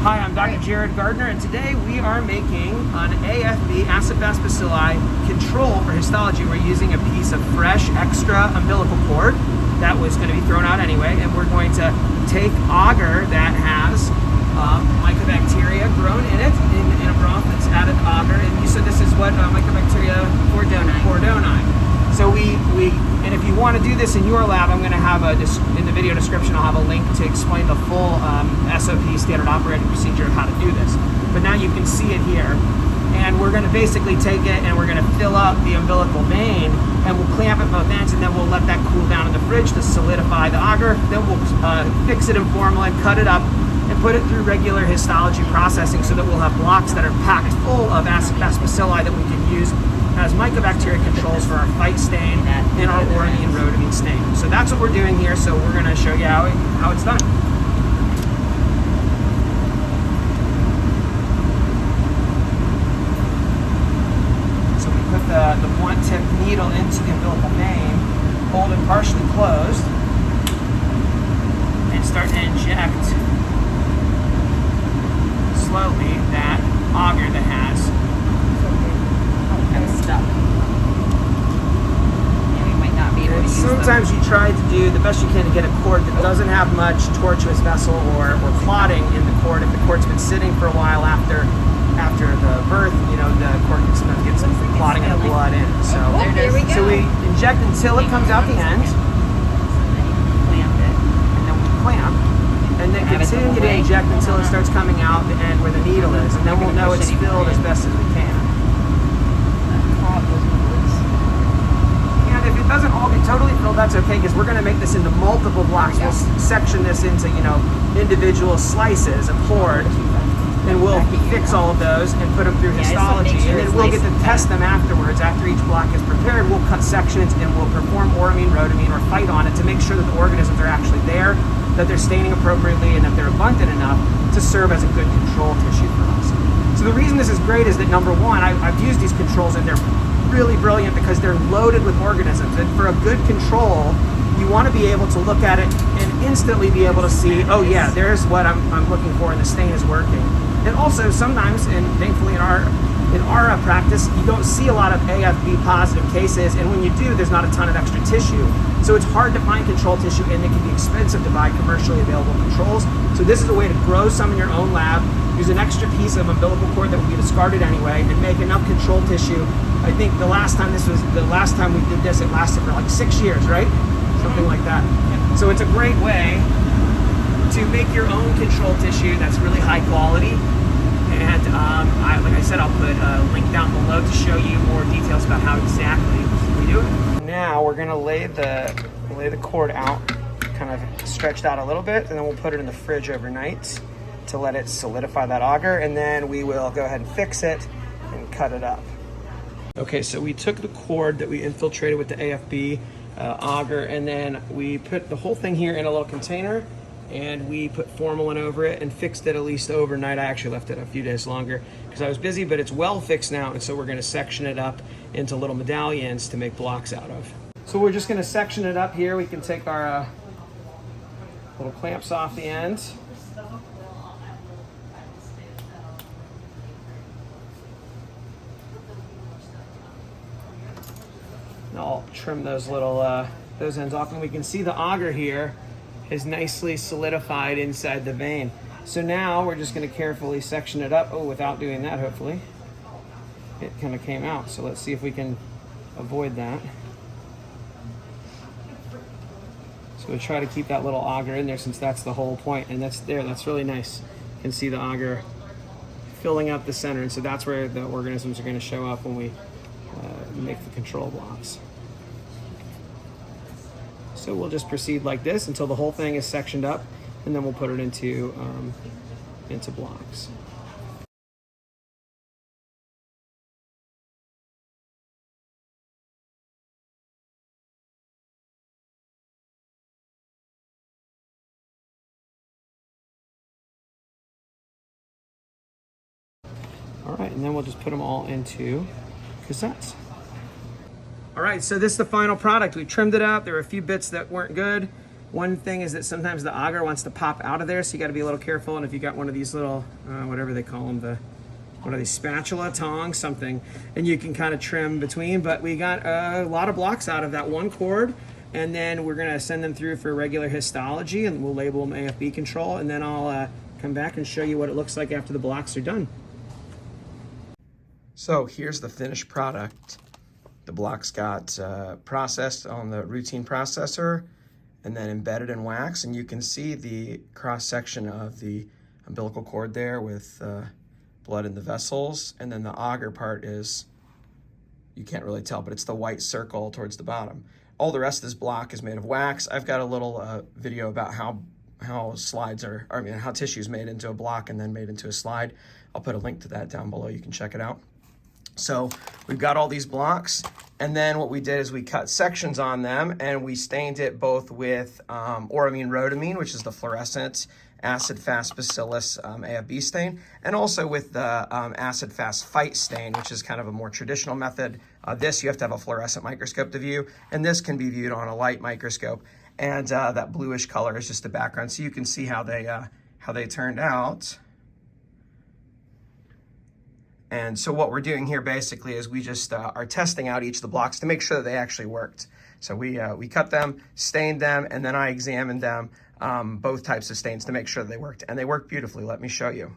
Hi, I'm Dr. Jared Gardner, and today we are making an AFB, acid-fast bacilli, control for histology. We're using a piece of fresh, extra umbilical cord that was going to be thrown out anyway, and we're going to take agar that has mycobacteria grown in it, in a broth that's added agar, and you said this is what mycobacteria? Rhodamine. So and if you want to do this in your lab, I'm going to have in the video description, I'll have a link to explain the full SOP, standard operating procedure of how to do this. But now you can see it here. And we're going to basically take it and we're going to fill up the umbilical vein, and we'll clamp at both ends, and then we'll let that cool down in the fridge to solidify the agar. Then we'll fix it in formalin, cut it up, and put it through regular histology processing so that we'll have blocks that are packed full of acid-fast bacilli that we can use as mycobacteria controls for our Fite stain and our Auramine Rhodamine stain. So that's what we're doing here. So we're going to show you how it's done. So we put the blunt tip needle into the umbilical vein, hold it partially closed, and start to inject slowly that agar that has. I'm stuck. Yeah, we might not be able to use Sometimes you try to do the best you can to get a cord that doesn't have much tortuous vessel or clotting in the cord. If the cord's been sitting for a while after the birth, you know, the cord can sometimes get some clotting of the blood in. So, there we go. So we inject until it comes out the end. Clamp it. And then we clamp. And then continue to inject until it starts coming out the end where the needle is. And then we'll know it's filled as best as we can. And if it doesn't all get totally filled, that's okay, because we're going to make this into multiple blocks. We'll section this into, individual slices of cord, and we'll fix all of those and put them through histology. And then we'll get to test them afterwards. After each block is prepared, we'll cut sections and we'll perform Auramine Rhodamine or Fite on it to make sure that the organisms are actually there, that they're staining appropriately, and that they're abundant enough to serve as a good control tissue for us. So the reason this is great is that, number one, I've used these controls and they're really brilliant because they're loaded with organisms. And for a good control, you want to be able to look at it and instantly be able to see, oh yeah, there's what I'm looking for and the stain is working. And also sometimes, and thankfully in our practice, you don't see a lot of AFB positive cases, and when you do, there's not a ton of extra tissue. So it's hard to find control tissue, and it can be expensive to buy commercially available controls. So this is a way to grow some in your own lab, use an extra piece of umbilical cord that would be discarded anyway, and make enough control tissue. I think the last time we did this, it lasted for like 6 years, right? Something like that. So it's a great way to make your own control tissue that's really high quality. And like I said, I'll put a link down below to show you more details about how exactly we do it. Now we're gonna lay the cord out, kind of stretched out a little bit, and then we'll put it in the fridge overnight to let it solidify that agar, and then we will go ahead and fix it and cut it up. Okay, so we took the cord that we infiltrated with the AFB agar, and then we put the whole thing here in a little container, and we put formalin over it and fixed it at least overnight. I actually left it a few days longer because I was busy, but it's well fixed now, and so we're gonna section it up into little medallions to make blocks out of. So we're just gonna section it up here. We can take our little clamps off the end. And I'll trim those little those ends off, and we can see the agar here is nicely solidified inside the vein. So now we're just going to carefully section it up. Oh, without doing that, hopefully. It kind of came out. So let's see if we can avoid that. So we'll try to keep that little agar in there since that's the whole point. And that's there. That's really nice. You can see the agar filling up the center. And so that's where the organisms are going to show up when we make the control blocks. So we'll just proceed like this until the whole thing is sectioned up, and then we'll put it into blocks. All right, and then we'll just put them all into cassettes. All right, so this is the final product. We trimmed it out. There were a few bits that weren't good. One thing is that sometimes the agar wants to pop out of there, so you got to be a little careful. And if you got one of these little, whatever they call them, what are these, spatula, tongs, something, and you can kind of trim between. But we got a lot of blocks out of that one cord, and then we're gonna send them through for regular histology, and we'll label them AFB control, and then I'll come back and show you what it looks like after the blocks are done. So here's the finished product. The blocks got processed on the routine processor and then embedded in wax, and you can see the cross section of the umbilical cord there with blood in the vessels, and then the agar part is, you can't really tell, but it's the white circle towards the bottom. All the rest of this block is made of wax. I've got a little video about how slides are, I mean, how tissue is made into a block and then made into a slide. I'll put a link to that down below. You can check it out. So we've got all these blocks, and then what we did is we cut sections on them, and we stained it both with Auramine Rhodamine, which is the fluorescent acid-fast bacillus AFB stain, and also with the acid-fast Fite stain, which is kind of a more traditional method. This you have to have a fluorescent microscope to view, and this can be viewed on a light microscope. And that bluish color is just the background, so you can see how they turned out. And so what we're doing here basically is we just are testing out each of the blocks to make sure that they actually worked. So we cut them, stained them, and then I examined them, both types of stains, to make sure that they worked. And they worked beautifully. Let me show you.